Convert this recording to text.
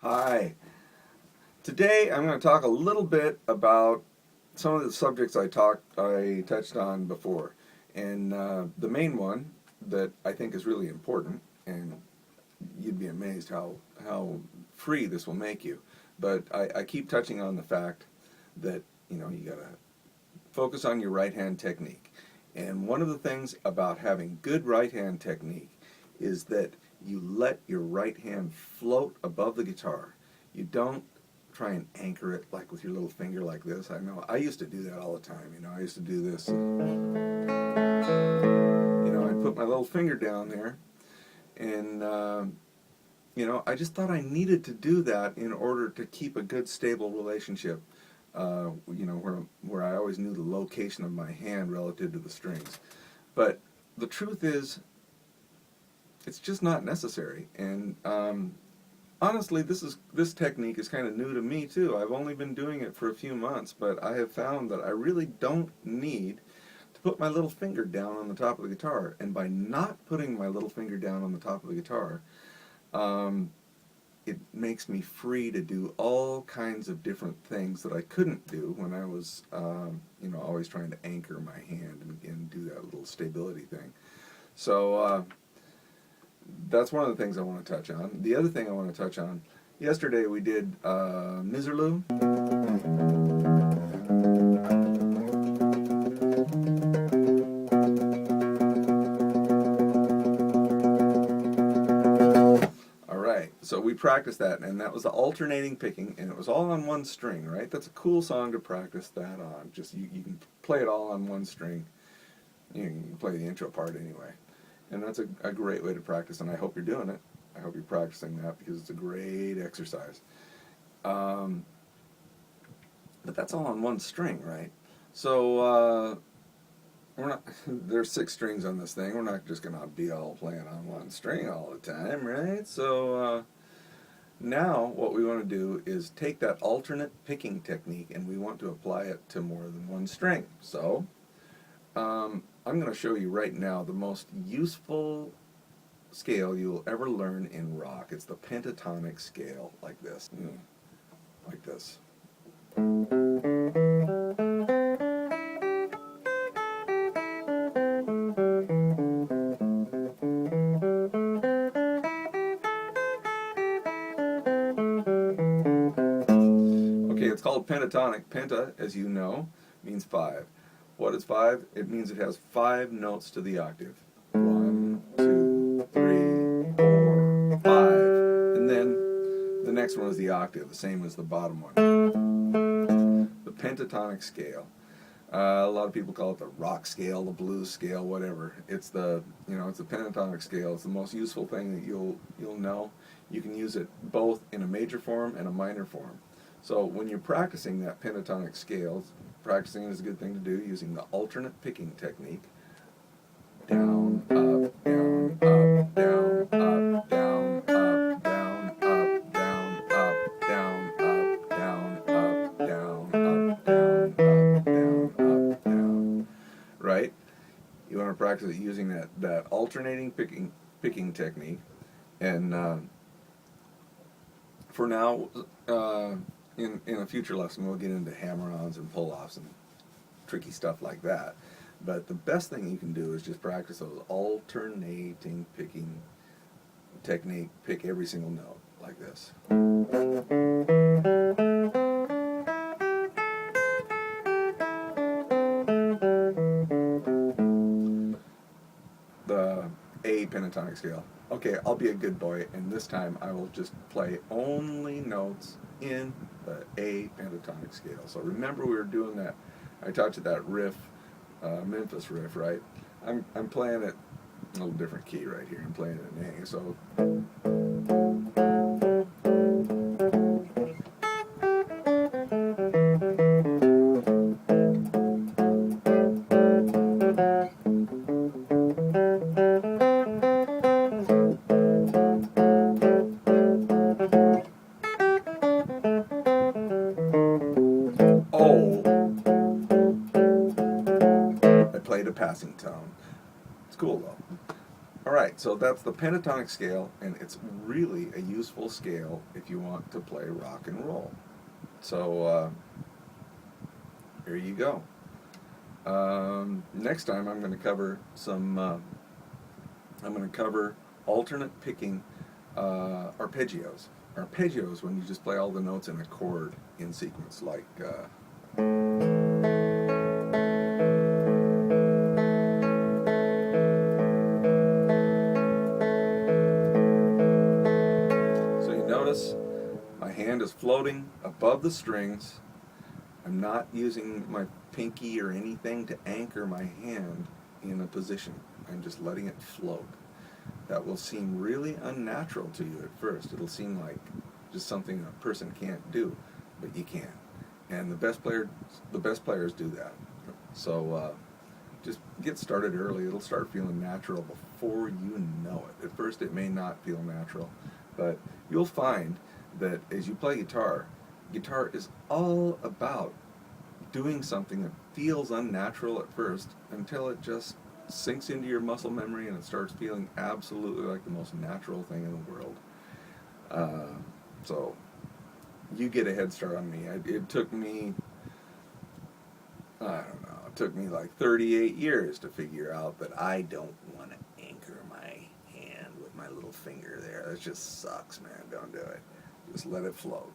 Hi. Today I'm going to talk a little bit about some of the subjects I touched on before. And the main one that I think is really important, and you'd be amazed how free this will make you. But I keep touching on the fact that, you got to focus on your right hand technique. And one of the things about having good right hand technique is that you let your right hand float above the guitar. You don't try and anchor it like with your little finger like this. I know I used to do that all the time. I used to do this. I'd put my little finger down there, and I just thought I needed to do that in order to keep a good, stable relationship. Where I always knew the location of my hand relative to the strings. But the truth is, it's just not necessary. And honestly, this technique is kind of new to me too. I've only been doing it for a few months, but I have found that I really don't need to put my little finger down on the top of the guitar. And by not putting my little finger down on the top of the guitar, it makes me free to do all kinds of different things that I couldn't do when I was, always trying to anchor my hand and do that little stability thing. So that's one of the things I want to touch on. The other thing I want to touch on, yesterday we did Misirlou. So we practiced that, and that was the alternating picking, and it was all on one string, right? That's a cool song to practice that on. Just you can play it all on one string. You can play the intro part anyway. And that's a great way to practice, and I hope you're doing it. I hope you're practicing that because it's a great exercise. But that's all on one string, right? So we're not. There's 6 strings on this thing. We're not just gonna be all playing on one string all the time, right? So now what we want to do is take that alternate picking technique, and we want to apply it to more than one string. So I'm going to show you right now the most useful scale you'll ever learn in rock. It's the pentatonic scale, like this. Like this. Okay, it's called pentatonic. Penta, as you know, means 5. What is 5? It means it has 5 notes to the octave. 1, 2, 3, 4, 5. And then the next one is the octave, the same as the bottom one. The pentatonic scale. A lot of people call it the rock scale, the blues scale, whatever. It's the pentatonic scale. It's the most useful thing that you'll know. You can use it both in a major form and a minor form. So when you're practicing that pentatonic scale, practicing is a good thing to do using the alternate picking technique. Down, up, down, up, down, up, down, up, down, up, down, up, down, up, down, up, down, up, down, up, down, up, down. Right? You want to practice it using that alternating picking technique. And for now, in a future lesson, we'll get into hammer-ons and pull-offs and tricky stuff like that. But the best thing you can do is just practice those alternating picking technique. Pick every single note like this. The A pentatonic scale. Okay, I'll be a good boy, and this time I will just play only notes in the A pentatonic scale. So remember, we were doing that. I taught you that riff, Memphis riff, right? I'm playing it a little different key right here. I'm playing it in A. So. Played a passing tone. It's cool though. Alright, so that's the pentatonic scale, and it's really a useful scale if you want to play rock and roll. So, here you go. Next time I'm going to cover I'm going to cover alternate picking arpeggios. Arpeggios when you just play all the notes in a chord in sequence, like so you notice my hand is floating above the strings. I'm not using my pinky or anything to anchor my hand in a position. I'm just letting it float. That will seem really unnatural to you at first. It'll seem like just something a person can't do, but you can. And the best players do that. So just get started early. It'll start feeling natural before you know it. At first it may not feel natural, but you'll find that as you play guitar, guitar is all about doing something that feels unnatural at first until it just sinks into your muscle memory and it starts feeling absolutely like the most natural thing in the world. So you get a head start on me. It took me, I don't know, it took me like 38 years to figure out that I don't want to anchor my hand with my little finger there. That just sucks, man. Don't do it. Just let it float.